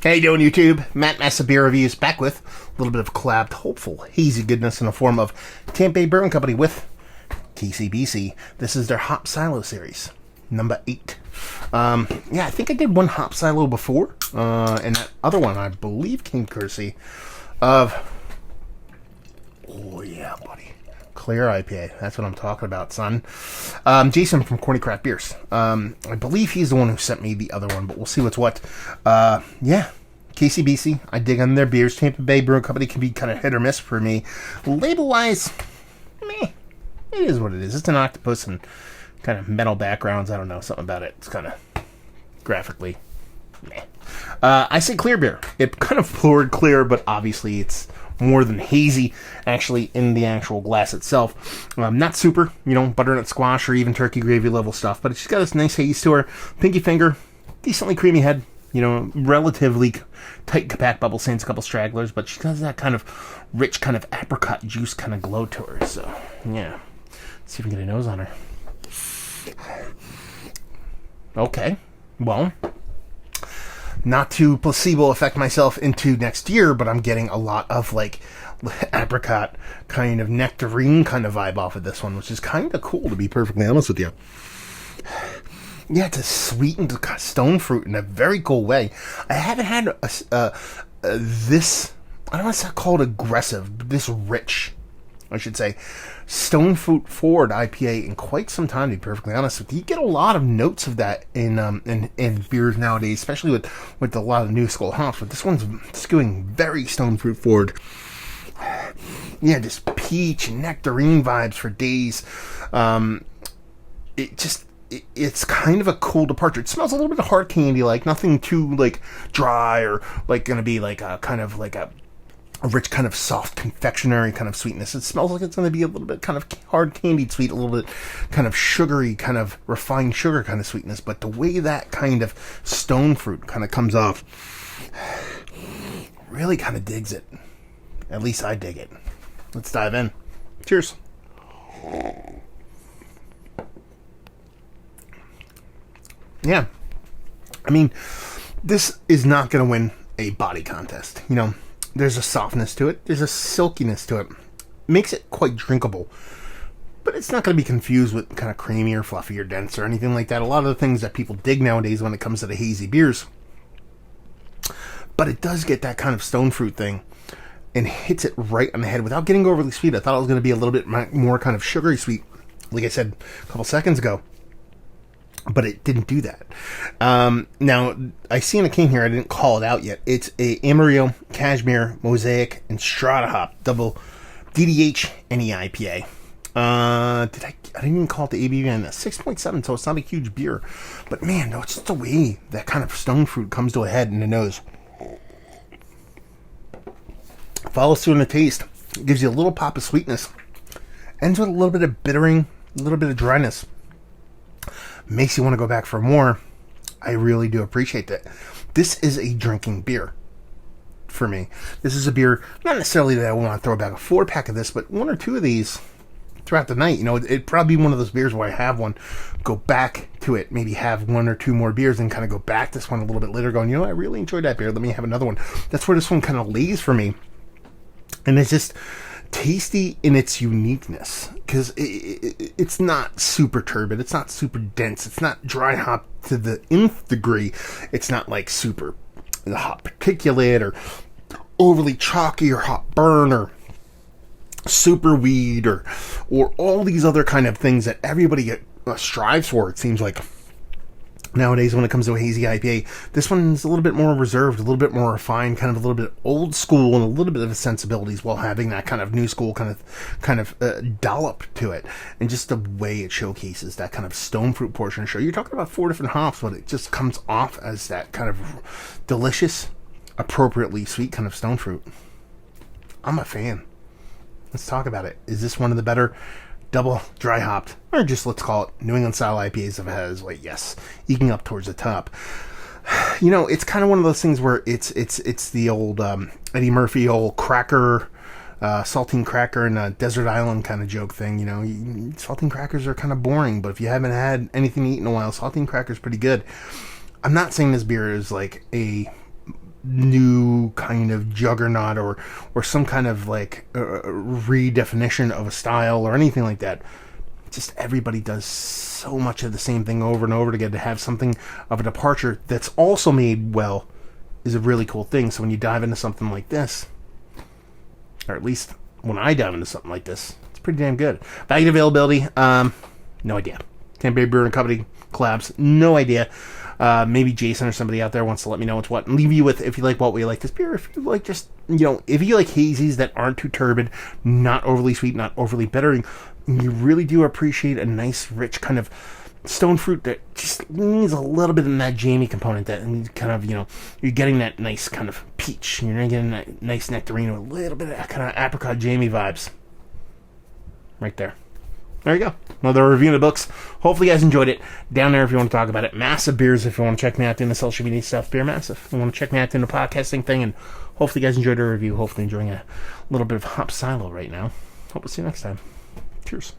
How you doing, YouTube? Matt Massa Beer Reviews back with a little bit of collabed, hopeful, hazy goodness in the form of Tampa Brewing Company with KCBC. This is their Hop Silo series, number 8. I think I did one Hop Silo before, and that other one, I believe, came courtesy of, oh yeah, buddy, Clear IPA. That's what I'm talking about, son. Jason from Corny Craft Beers. I believe he's the one who sent me the other one, but we'll see what's what. KCBC. I dig on their beers. Tampa Bay Brewing Company can be kind of hit or miss for me. Label-wise, meh. It is what it is. It's an octopus and kind of metal backgrounds. I don't know. Something about it. It's kind of graphically meh. I say clear beer. It kind of floored clear, but obviously it's more than hazy actually in the actual glass itself. Not super, butternut squash or even turkey gravy level stuff, but it's just got this nice haze to her. Pinky finger, decently creamy head, relatively tight compact bubble stains, a couple stragglers, but she has that kind of rich kind of apricot juice kind of glow to her. So yeah, let's see if we can get a nose on her. Okay, well, not to placebo affect myself into next year, but I'm getting a lot of like apricot kind of nectarine kind of vibe off of this one, which is kind of cool, to be perfectly honest with you. Yeah, it's a sweetened stone fruit in a very cool way. I haven't had this, I don't want to call it aggressive, but this rich, I should say, stone fruit forward IPA in quite some time, to be perfectly honest with you. You get a lot of notes of that in beers nowadays, especially with a lot of new school hops, but this one's skewing very stone fruit forward. Yeah, just peach and nectarine vibes for days. It's kind of a cool departure. It smells a little bit of hard candy, like nothing too like dry or like going to be like a kind of like a rich kind of soft confectionery kind of sweetness. It smells like it's going to be a little bit kind of hard candied sweet, a little bit kind of sugary, kind of refined sugar kind of sweetness. But the way that kind of stone fruit kind of comes off really kind of digs it. At least I dig it. Let's dive in. Cheers. Yeah, I mean, this is not going to win a body contest. There's a softness to it. There's a silkiness to it. Makes it quite drinkable. But it's not going to be confused with kind of creamy or fluffy or dense or anything like that. A lot of the things that people dig nowadays when it comes to the hazy beers. But it does get that kind of stone fruit thing and hits it right on the head without getting overly sweet. I thought it was going to be a little bit more kind of sugary sweet, like I said a couple seconds ago. But it didn't do that. Now, I see in a can here, I didn't call it out yet. It's a Amarillo, Cashmere, Mosaic, and Strata Hop double DDH NE IPA. I didn't even call it the ABV on that. 6.7, so it's not a huge beer. But man, no, it's just the way that kind of stone fruit comes to a head in the nose. Follows through in the taste. Gives you a little pop of sweetness. Ends with a little bit of bittering, a little bit of dryness. Makes you want to go back for more. I really do appreciate that. This is a drinking beer for me. This is a beer, not necessarily that I want to throw back a 4-pack of this, but 1 or 2 of these throughout the night. It'd probably be one of those beers where I have one, go back to it, maybe have 1 or 2 more beers, and kind of go back to this one a little bit later going, I really enjoyed that beer. Let me have another one. That's where this one kind of lays for me. And it's just tasty in its uniqueness, because it's not super turbid, it's not super dense, it's not dry hop to the nth degree, it's not like super hot particulate or overly chalky or hot burn or super weed or all these other kind of things that everybody strives for, it seems like nowadays when it comes to a hazy IPA. This one's a little bit more reserved, a little bit more refined, kind of a little bit old school, and a little bit of sensibilities while having that kind of new school kind of dollop to it. And just the way it showcases that kind of stone fruit portion. Sure, you're talking about 4 different hops, but it just comes off as that kind of delicious, appropriately sweet kind of stone fruit. I'm a fan. Let's talk about it. Is this one of the better double dry hopped, or just let's call it New England style IPAs if it has weight? Yes, eking up towards the top. It's kind of one of those things where it's the old Eddie Murphy old cracker, saltine cracker and a desert island kind of joke thing. Saltine crackers are kind of boring, but if you haven't had anything to eat in a while, saltine crackers pretty good. I'm not saying this beer is like a new kind of juggernaut or some kind of like redefinition of a style or anything like that. Just everybody does so much of the same thing over and over again. To have something of a departure that's also made well is a really cool thing. So when you dive into something like this, or at least when I dive into something like this, it's pretty damn good. Value and availability, no idea. Tampa Bay Brewing Company collabs, no idea. Maybe Jason or somebody out there wants to let me know what's what, and leave you with, if you like what we like this beer, if you like just, if you like hazies that aren't too turbid, not overly sweet, not overly bittering, you really do appreciate a nice, rich kind of stone fruit that just needs a little bit of that jammy component, that kind of, you're getting that nice kind of peach, you're getting that nice nectarine with a little bit of that kind of apricot jammy vibes. Right there. There you go. Another review of the books. Hopefully you guys enjoyed it. Down there if you want to talk about it. Massive Beers if you want to check me out doing the social media stuff. Beer Massive. If you want to check me out doing the podcasting thing. And hopefully you guys enjoyed the review. Hopefully enjoying a little bit of hop silo right now. Hope to see you next time. Cheers.